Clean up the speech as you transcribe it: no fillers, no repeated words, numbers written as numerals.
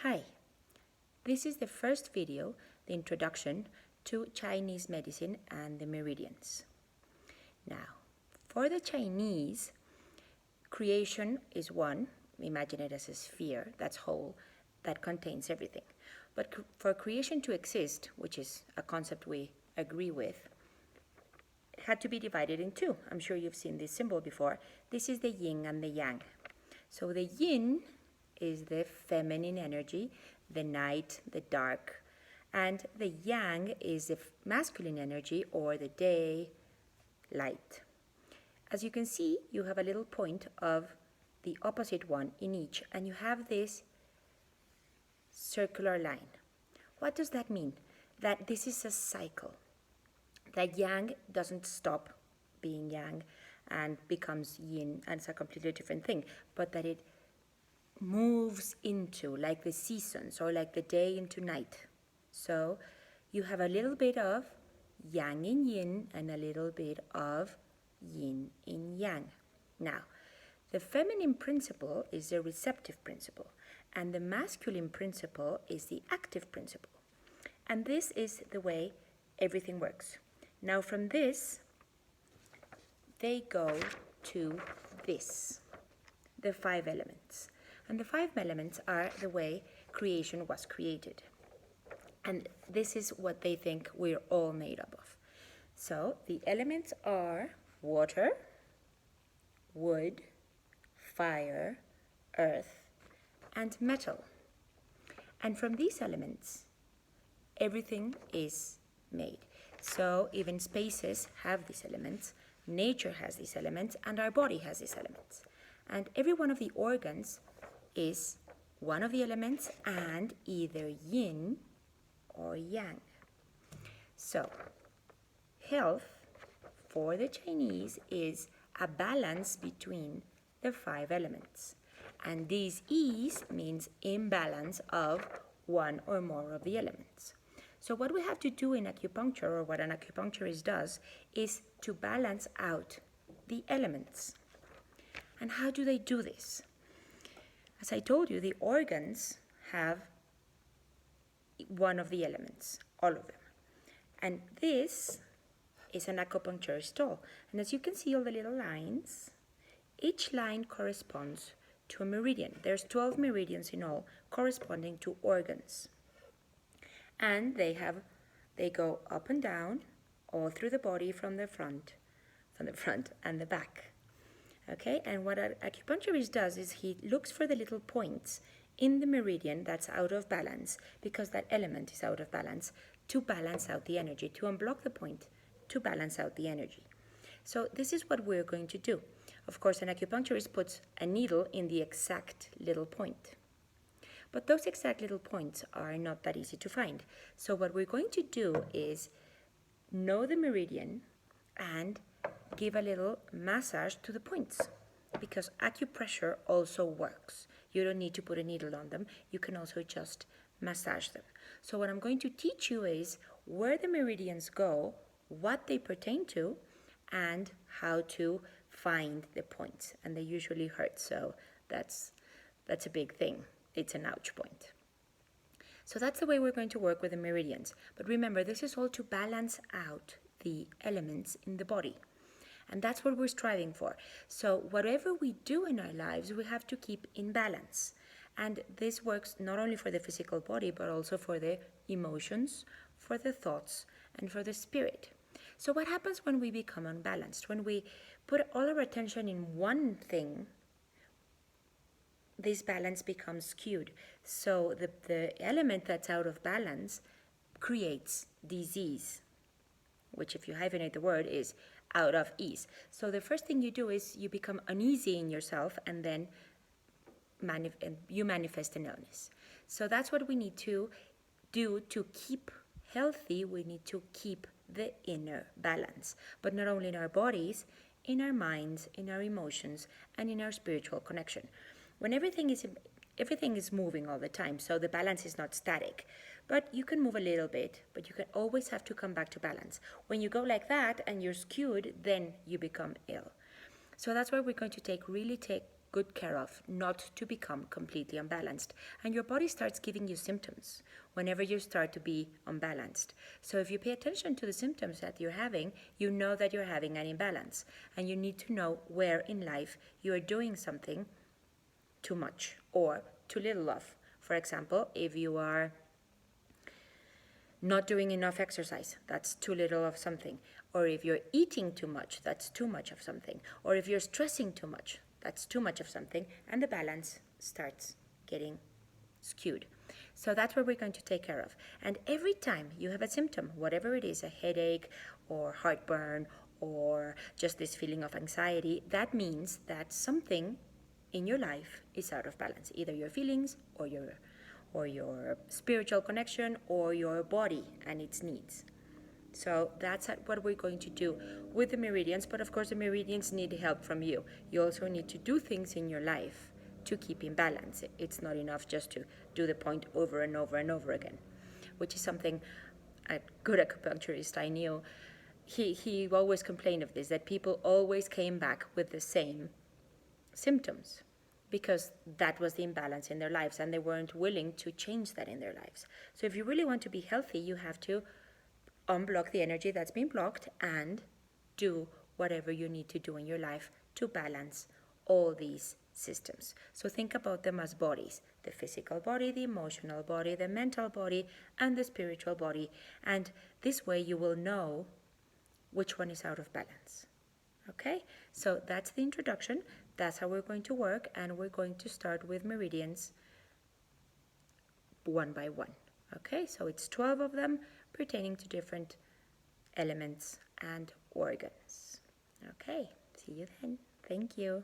Hi, this is the first video, the introduction to Chinese medicine and the meridians. Now, for the Chinese, creation is one. Imagine it as a sphere that's whole, that contains everything. But for creation to exist, which is a concept we agree with, it had to be divided in two. I'm sure you've seen this symbol before. This is the yin and the yang. So the yin is the feminine energy, the night, the dark, and the yang is the masculine energy, or the day, light. As you can see, you have a little point of the opposite one in each, and you have this circular line. What does that mean? That this is a cycle. That yang doesn't stop being yang and becomes yin, and it's a completely different thing, but that it moves into, like the seasons or like the day into night. So you have a little bit of yang in yin and a little bit of yin in yang. Now, the feminine principle is the receptive principle, and the masculine principle is the active principle. And this is the way everything works. Now from this, they go to this, the 5 elements. And the 5 elements are the way creation was created. And this is what they think we're all made up of. So the elements are water, wood, fire, earth, and metal. And from these elements, everything is made. So even spaces have these elements, nature has these elements, and our body has these elements. And every one of the organs is one of the elements and either yin or yang. So, health for the Chinese is a balance between the 5 elements. And disease means imbalance of one or more of the elements. So what we have to do in acupuncture, or what an acupuncturist does, is to balance out the elements. And how do they do this? As I told you, the organs have one of the elements, all of them. And this is an acupuncturist tool. And as you can see all the little lines, each line corresponds to a meridian. There's 12 meridians in all, corresponding to organs. And they go up and down all through the body from the front and the back. Okay, and what an acupuncturist does is he looks for the little points in the meridian that's out of balance, because that element is out of balance, to balance out the energy, to unblock the point, to balance out the energy. So this is what we're going to do. Of course, an acupuncturist puts a needle in the exact little point. But those exact little points are not that easy to find. So what we're going to do is know the meridian and give a little massage to the points, because acupressure also works. You don't need to put a needle on them. You can also just massage them. So what I'm going to teach you is where the meridians go, what they pertain to, and how to find the points. And they usually hurt, so that's a big thing. It's an ouch point. So that's the way we're going to work with the meridians. But remember, this is all to balance out the elements in the body. And that's what we're striving for. So whatever we do in our lives, we have to keep in balance. And this works not only for the physical body, but also for the emotions, for the thoughts, and for the spirit. So what happens when we become unbalanced? When we put all our attention in one thing, this balance becomes skewed. So the element that's out of balance creates disease, which, if you hyphenate the word, is out of ease. So the first thing you do is you become uneasy in yourself, and then you manifest an illness. So that's what we need to do to keep healthy. We need to keep the inner balance, but not only in our bodies, in our minds, in our emotions, and in our spiritual connection. When everything is moving all the time, so the balance is not static. But you can move a little bit, but you can always have to come back to balance. When you go like that and you're skewed, then you become ill. So that's why we're going to take good care of, not to become completely unbalanced. And your body starts giving you symptoms whenever you start to be unbalanced. So if you pay attention to the symptoms that you're having, you know that you're having an imbalance. And you need to know where in life you are doing something too much or too little of. For example, if you are not doing enough exercise, that's too little of something. Or if you're eating too much, that's too much of something. Or if you're stressing too much, that's too much of something, and the balance starts getting skewed. So that's what we're going to take care of. And every time you have a symptom, whatever it is, a headache or heartburn or just this feeling of anxiety, that means that something in your life is out of balance, either your feelings or your spiritual connection or your body and its needs. So that's what we're going to do with the meridians, but of course the meridians need help from you. You also need to do things in your life to keep in balance. It's not enough just to do the point over and over and over again, which is something a good acupuncturist I knew, he always complained of this, that people always came back with the same symptoms because that was the imbalance in their lives and they weren't willing to change that in their lives. So if you really want to be healthy, you have to unblock the energy that's been blocked and do whatever you need to do in your life to balance all these systems. So think about them as bodies: the physical body, the emotional body, the mental body, and the spiritual body. And this way you will know which one is out of balance. Okay, so that's the introduction. That's how we're going to work, and we're going to start with meridians one by one. Okay, so it's 12 of them pertaining to different elements and organs. Okay, see you then. Thank you.